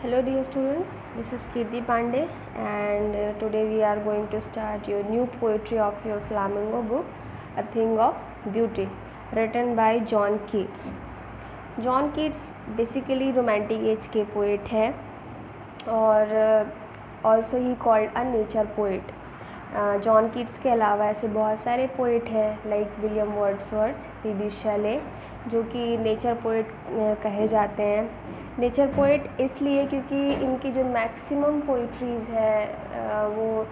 Hello dear students, this is Kirti Pandey and today we are going to start your new poetry of your Flamingo book, A Thing of Beauty, written by John Keats. John Keats basically romantic age के poet है और also he called a nature poet. John Keats के अलावा ऐसे बहुत सारे poet हैं like William Wordsworth, PB. शेले, जो कि नेचर पोइट कहे जाते हैं. नेचर पोइट इसलिए क्योंकि इनकी जो मैक्सिमम पोइट्रीज़ है वो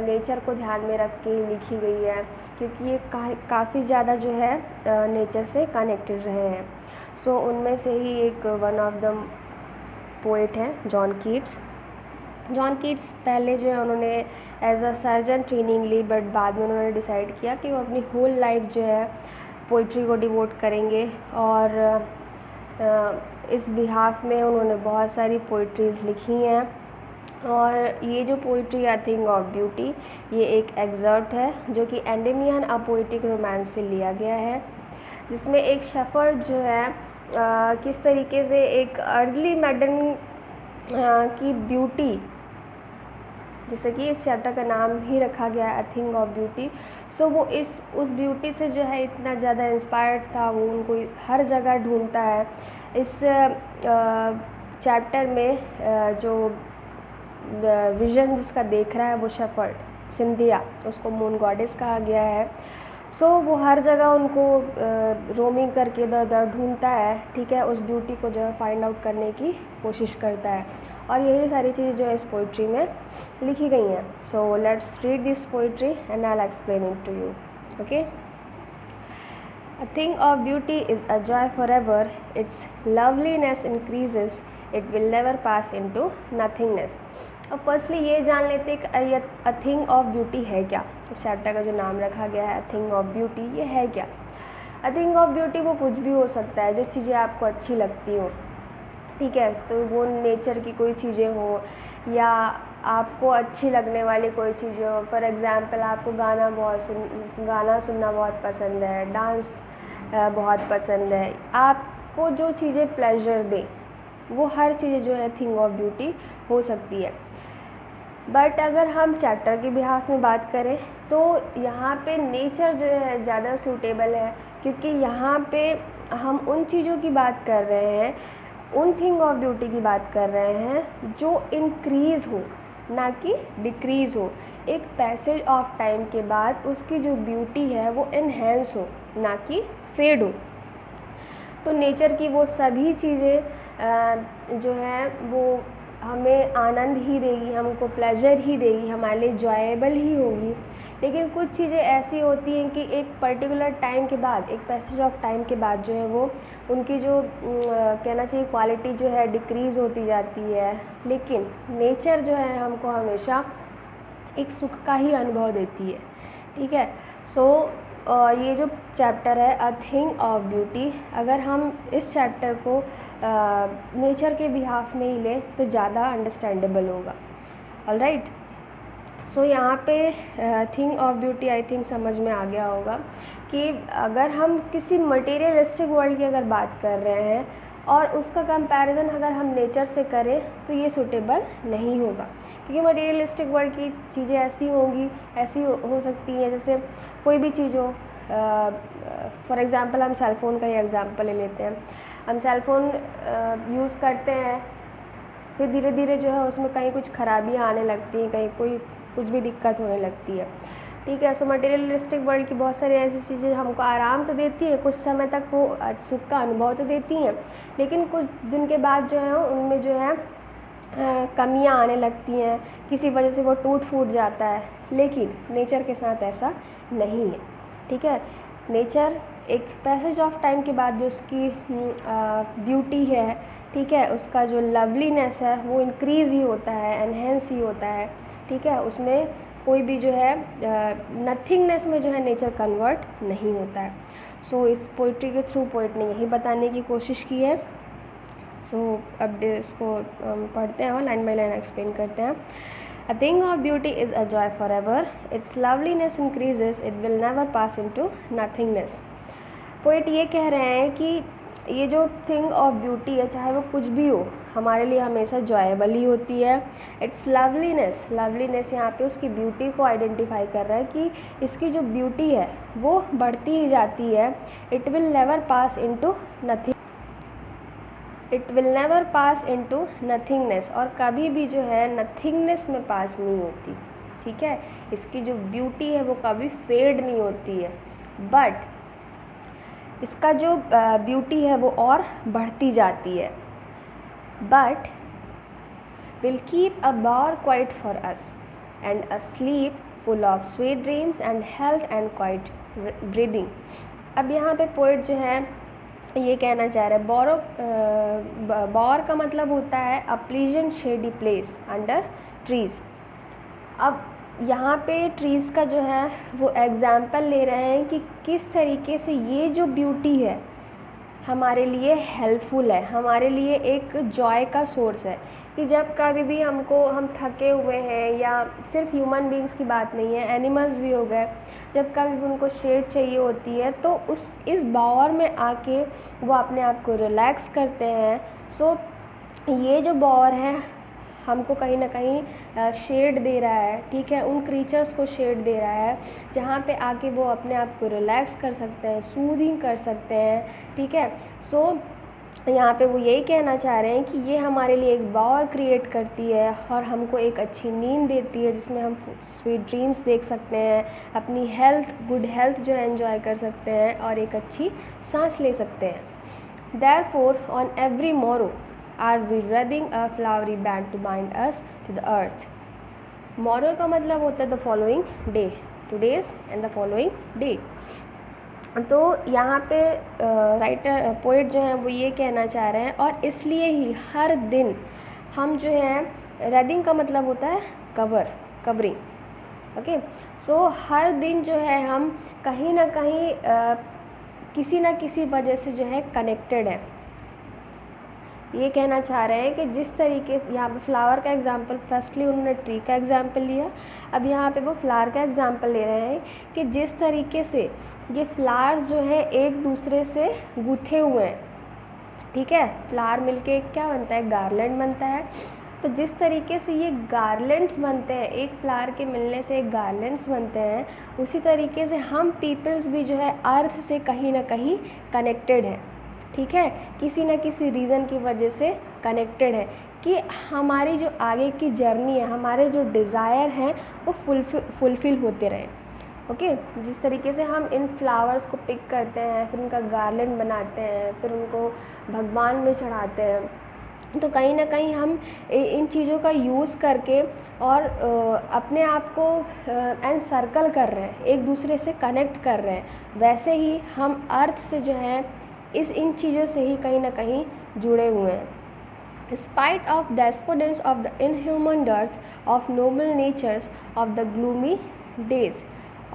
नेचर को ध्यान में रख के लिखी गई है, क्योंकि ये काफ़ी ज़्यादा जो है नेचर से कनेक्टेड रहे हैं. सो उनमें से ही एक वन ऑफ द पोइट हैं जॉन कीट्स. जॉन कीट्स पहले जो है उन्होंने एज अ सर्जन ट्रेनिंग ली, बट बाद में उन्होंने डिसाइड किया कि वो अपनी होल लाइफ जो है पोइट्री को डिवोट करेंगे और इस बिहाफ में उन्होंने बहुत सारी पोइट्रीज़ लिखी हैं. और ये जो poetry I think of beauty, ये एक एग्जर्ट है जो कि एंडेमियन अ पोइटिक रोमांस से लिया गया है, जिसमें एक शेफर्ड जो है किस तरीके से एक अर्ली मैडन की ब्यूटी, जैसे कि इस चैप्टर का नाम ही रखा गया है, अ थिंग ऑफ ब्यूटी. सो वो उस ब्यूटी से जो है इतना ज़्यादा इंस्पायर्ड था, वो उनको हर जगह ढूंढता है. इस चैप्टर में जो विजन जिसका देख रहा है वो शेफर्ड सिंधिया, उसको मून गॉडेस कहा गया है. सो वो हर जगह उनको रोमिंग करके इधर उधर ढूंढता है, ठीक है, उस ब्यूटी को जो है फाइंड आउट करने की कोशिश करता है. और यही सारी चीज़ जो है इस पोइट्री में लिखी गई हैं. So let's read this poetry and I will explain it to you. Okay. A thing of beauty is a joy forever, its loveliness increases, it will never pass into nothingness. अब firstly ये जान लेते कि a thing of beauty है क्या. इस chapter का जो नाम रखा गया है अ थिंग ऑफ ब्यूटी, ये है क्या. अ थिंग ऑफ ब्यूटी वो कुछ भी हो सकता है जो चीज़ें आपको अच्छी लगती हो, ठीक है. तो वो नेचर की कोई चीज़ें हो या आपको अच्छी लगने वाली कोई चीज़ें हो. फॉर एग्ज़ाम्पल आपको गाना सुनना बहुत पसंद है, डांस बहुत पसंद है, आपको जो चीज़ें प्लेजर दें वो हर चीज़ें जो है थिंग ऑफ ब्यूटी हो सकती है. बट अगर हम चैप्टर के बिहाफ में बात करें तो यहाँ पे नेचर जो है ज़्यादा सूटेबल है, क्योंकि यहाँ पे हम उन चीज़ों की बात कर रहे हैं, उन थिंग ऑफ ब्यूटी की बात कर रहे हैं जो इंक्रीज़ हो, ना कि डिक्रीज़ हो. एक पैसेज ऑफ टाइम के बाद उसकी जो ब्यूटी है वो इन्हेंस हो, ना कि फेड हो. तो नेचर की वो सभी चीज़ें जो हैं वो हमें आनंद ही देगी, हमको प्लेजर ही देगी, हमारे लिए जॉयबल ही होगी. लेकिन कुछ चीज़ें ऐसी होती हैं कि एक पर्टिकुलर टाइम के बाद, एक पैसेज ऑफ टाइम के बाद जो है वो उनकी जो कहना चाहिए क्वालिटी जो है डिक्रीज़ होती जाती है. लेकिन नेचर जो है हमको हमेशा एक सुख का ही अनुभव देती है, ठीक है. सो ये जो चैप्टर है अ थिंग ऑफ ब्यूटी, अगर हम इस चैप्टर को नेचर के बिहाफ में ही लें तो ज़्यादा अंडरस्टैंडेबल होगा. ऑलराइट. सो यहाँ पे thing of beauty I think समझ में आ गया होगा कि अगर हम किसी मटेरियलिस्टिक वर्ल्ड की अगर बात कर रहे हैं और उसका कंपैरिजन अगर हम नेचर से करें तो ये सूटेबल नहीं होगा, क्योंकि मटेरियलिस्टिक वर्ल्ड की चीज़ें ऐसी होंगी, ऐसी हो सकती हैं जैसे कोई भी चीज़ हो. फॉर एग्ज़ाम्पल हम सेल फ़ोन का ही एग्ज़ाम्पल ले लेते हैं. हम सेल फ़ोन यूज़ करते हैं, फिर धीरे धीरे जो है उसमें कहीं कुछ खराबियाँ आने लगती हैं, कहीं कुछ भी दिक्कत होने लगती है, ठीक है. सो मटेरियलिस्टिक वर्ल्ड की बहुत सारी ऐसी चीज़ें हमको आराम तो देती हैं, कुछ समय तक वो सुख का अनुभव तो देती हैं, लेकिन कुछ दिन के बाद जो है उनमें जो है कमियां आने लगती हैं, किसी वजह से वो टूट फूट जाता है. लेकिन नेचर के साथ ऐसा नहीं है, ठीक है. नेचर एक पैसेज ऑफ टाइम के बाद जो उसकी ब्यूटी है, ठीक है, उसका जो लवलीनेस है वो इंक्रीज़ ही होता है, एनहेंस ही होता है, ठीक है. उसमें कोई भी जो है नथिंगनेस में जो है नेचर कन्वर्ट नहीं होता है. सो इस पोइट्री के थ्रू पोइट ने यही बताने की कोशिश की है. सो अब इसको पढ़ते हैं और लाइन बाय लाइन एक्सप्लेन करते हैं. A thing of beauty is a joy for ever, it's loveliness increases, it will never pass into nothingness. Poet ये कह रहे हैं कि ये जो थिंग ऑफ ब्यूटी है, चाहे वो कुछ भी हो, हमारे लिए हमेशा जॉयबल ही होती है। इट्स लवलीनेस, लवलीनेस यहाँ पे उसकी ब्यूटी को आइडेंटिफाई कर रहा है कि इसकी जो ब्यूटी है वो बढ़ती ही जाती है। It will never pass into nothing, it will never pass into nothingness, और कभी भी जो है नथिंगनेस में पास नहीं होती। ठीक है, इसकी जो ब्यूटी है वो कभी फेड नहीं होती है, बट इसका जो ब्यूटी है वो और बढ़ती जाती है। But will keep a bar quiet for us and a slip full of sweet dreams and health and quite breathing. अब यहाँ पे पोइट जो है ये कहना चाह रहा है, बौर का मतलब होता है अ pleasant shady place under trees. अब यहाँ पे ट्रीज़ का जो है वो एग्ज़ाम्पल ले रहे हैं कि किस तरीके से ये जो ब्यूटी है हमारे लिए हेल्पफुल है, हमारे लिए एक जॉय का सोर्स है। कि जब कभी भी हम थके हुए हैं, या सिर्फ ह्यूमन बींग्स की बात नहीं है, एनिमल्स भी हो गए, जब कभी भी उनको शेड चाहिए होती है तो इस बावर में आके वो अपने आप को रिलैक्स करते हैं। सो ये जो बावर है हमको कहीं ना कहीं शेड दे रहा है। ठीक है, उन क्रीचर्स को शेड दे रहा है जहाँ पे आके वो अपने आप को रिलैक्स कर सकते हैं, सूदिंग कर सकते हैं। ठीक है, सो यहाँ पे वो यही कहना चाह रहे हैं कि ये हमारे लिए एक बावर क्रिएट करती है और हमको एक अच्छी नींद देती है जिसमें हम स्वीट ड्रीम्स देख सकते हैं, अपनी गुड हेल्थ जो है एंजॉय कर सकते हैं और एक अच्छी सांस ले सकते हैं। Therefore, on every morrow are we wreathing a flowery band to bind us to the earth. Morrow का मतलब होता है the following day, today's and the following day. तो यहाँ पे राइटर पोइट जो है वो ये कहना चाह रहे हैं, और इसलिए ही हर दिन हम जो है, रेदिंग का मतलब होता है कवरिंग। ओके, सो हर दिन जो है हम कहीं ना कहीं किसी न किसी वजह से जो है कनेक्टेड है। ये कहना चाह रहे हैं कि जिस तरीके से यहाँ पे फ्लावर का एग्जांपल, फर्स्टली उन्होंने ट्री का एग्जांपल लिया, अब यहाँ पे वो फ्लावर का एग्जांपल ले रहे हैं कि जिस तरीके से ये फ्लावर्स जो है एक दूसरे से गुथे हुए हैं। ठीक है, फ्लावर मिलके क्या बनता है, गार्लैंड बनता है। तो जिस तरीके से ये गार्लैंड्स बनते हैं, एक फ्लावर के मिलने से एक गार्लैंड्स बनते हैं, उसी तरीके से हम पीपल्स भी जो है अर्थ से कहीं ना कहीं कनेक्टेड है। ठीक है, किसी न किसी रीज़न की वजह से कनेक्टेड है कि हमारी जो आगे की जर्नी है, हमारे जो डिज़ायर हैं वो फुलफ़िल होते रहें। ओके, जिस तरीके से हम इन फ्लावर्स को पिक करते हैं, फिर उनका गार्लैंड बनाते हैं, फिर उनको भगवान में चढ़ाते हैं, तो कहीं ना कहीं हम इन चीज़ों का यूज़ करके और अपने आप को एनसर्कल कर रहे हैं, एक दूसरे से कनेक्ट कर रहे हैं। वैसे ही हम अर्थ से जो है इन चीज़ों से ही कहीं ना कहीं जुड़े हुए हैं। Spite of despondence of the inhuman dearth of noble natures of the gloomy days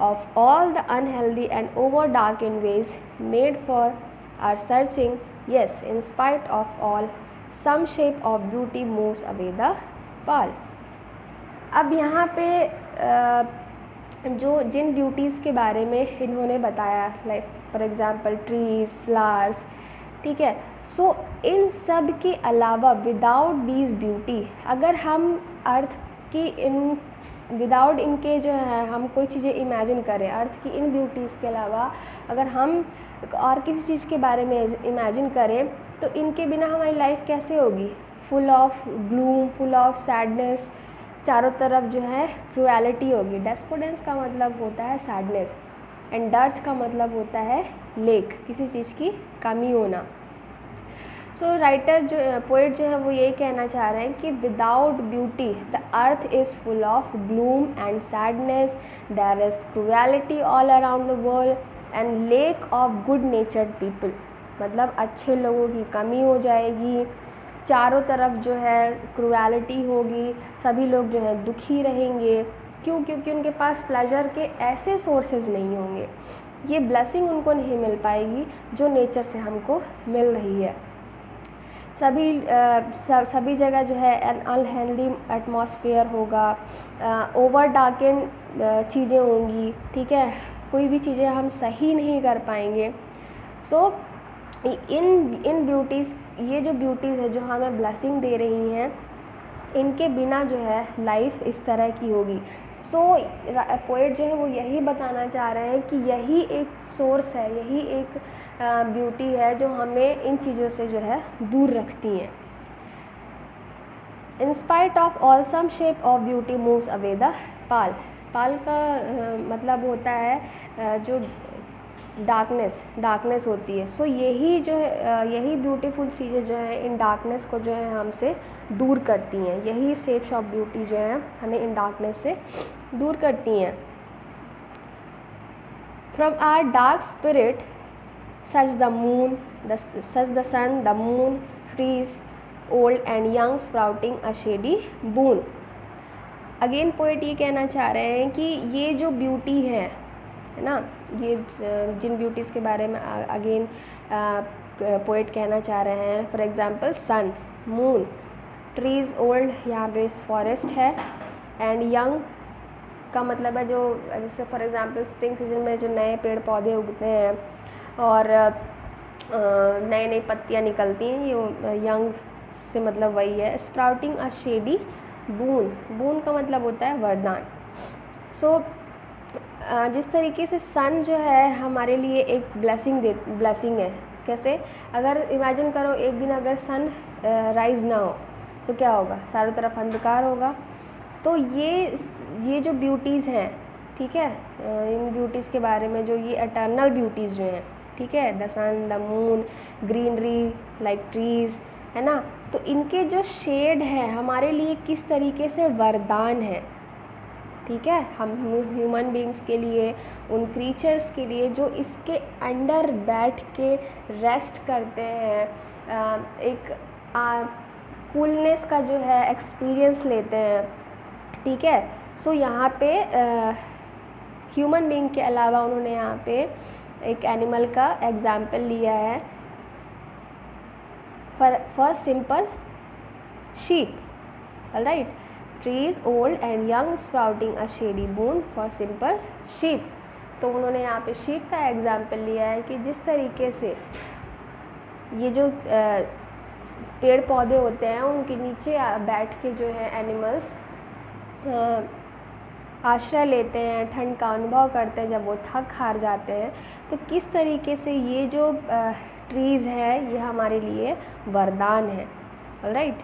of all the unhealthy and over dark in ways made for our searching, yes in spite of all some shape of beauty moves away the pall. अब यहाँ पे जो जिन beauties के बारे में इन्होंने बताया, like for example trees, flowers, ठीक है, सो इन सब के अलावा विदाउट दीज ब्यूटी, अगर हम अर्थ की विदाउट इनके जो है हम कोई चीज़ें इमेजिन करें, अर्थ की इन ब्यूटीज़ के अलावा अगर हम और किसी चीज़ के बारे में इमेजिन करें, तो इनके बिना हमारी लाइफ कैसे होगी, full of gloom, full of sadness, चारों तरफ जो है क्रुएलिटी होगी। डेस्पोडेंस का मतलब होता है सैडनेस, एंड डर्थ का मतलब होता है लेक, किसी चीज़ की कमी होना। सो राइटर जो पोइट जो है वो यही कहना चाह रहे हैं कि without beauty the earth is full of gloom and sadness, there is cruelty all around the world and lack of good natured people, मतलब अच्छे लोगों की कमी हो जाएगी, चारों तरफ जो है क्रुएलिटी होगी, सभी लोग जो है दुखी रहेंगे। क्यों? क्योंकि उनके पास प्लेजर के ऐसे सोर्सेज नहीं होंगे, ये ब्लेसिंग उनको नहीं मिल पाएगी जो नेचर से हमको मिल रही है। सभी जगह जो है एन अनहेल्दी एटमॉस्फेयर होगा, ओवर डार्केंड चीज़ें होंगी। ठीक है, कोई भी चीज़ें हम सही नहीं कर पाएंगे। सो इन ब्यूटीज़, ये जो ब्यूटीज़ है जो हमें ब्लेसिंग दे रही हैं, इनके बिना जो है लाइफ इस तरह की होगी। सो पोएट जो है वो यही बताना चाह रहे हैं कि यही एक सोर्स है, यही एक ब्यूटी है जो हमें इन चीज़ों से जो है दूर रखती हैं। In spite of all some shape of beauty moves away the pall. Pall का मतलब होता है जो डार्कनेस होती है। सो यही जो है यही ब्यूटीफुल चीज़ें जो हैं इन डार्कनेस को जो है हमसे दूर करती हैं। यही शेप्स ऑफ ब्यूटी जो है हमें इन डार्कनेस से दूर करती हैं। From our dark spirit such the sun the moon trees old and young sprouting a shady boon. Again poet ये कहना चाह रहे हैं कि ये जो ब्यूटी है ना, ये जिन ब्यूटीज़ के बारे में अगेन पोएट कहना चाह रहे हैं, for example sun, moon, trees old, यहाँ पे फॉरेस्ट है, एंड यंग का मतलब है जो जैसे फॉर एग्जांपल स्प्रिंग सीजन में जो नए पेड़ पौधे उगते हैं और नई नई पत्तियाँ निकलती हैं, ये यंग से मतलब वही है। स्प्राउटिंग अ शेडी बून, बून का मतलब होता है वरदान। सो जिस तरीके से सन जो है हमारे लिए एक ब्लेसिंग है। कैसे? अगर इमेजिन करो एक दिन अगर सन राइज ना हो तो क्या होगा, चारों तरफ अंधकार होगा। तो ये जो ब्यूटीज़ हैं, ठीक है, इन ब्यूटीज़ के बारे में जो ये एटर्नल ब्यूटीज़ जो हैं, ठीक है, the sun, the moon, greenery like trees, है ना, तो इनके जो शेड है हमारे लिए किस तरीके से वरदान है। ठीक है, हम ह्यूमन बींग्स के लिए, उन क्रीचर्स के लिए जो इसके अंडर बैठ के रेस्ट करते हैं, एक कूलनेस का जो है एक्सपीरियंस लेते हैं। ठीक है, सो यहाँ पे ह्यूमन बींग के अलावा उन्होंने यहाँ पे एक एनिमल का एग्जाम्पल लिया है, for simple sheep, alright, trees old and young sprouting a shady boon for simple sheep. तो उन्होंने यहाँ पे शीप का एग्जाम्पल लिया है कि जिस तरीके से ये जो पेड़ पौधे होते हैं उनके नीचे बैठ के जो है एनिमल्स आश्रय लेते हैं, ठंड का अनुभव करते हैं जब वो थक हार जाते हैं, तो किस तरीके से ये जो ट्रीज़ है ये हमारे लिए वरदान है। ऑलराइट,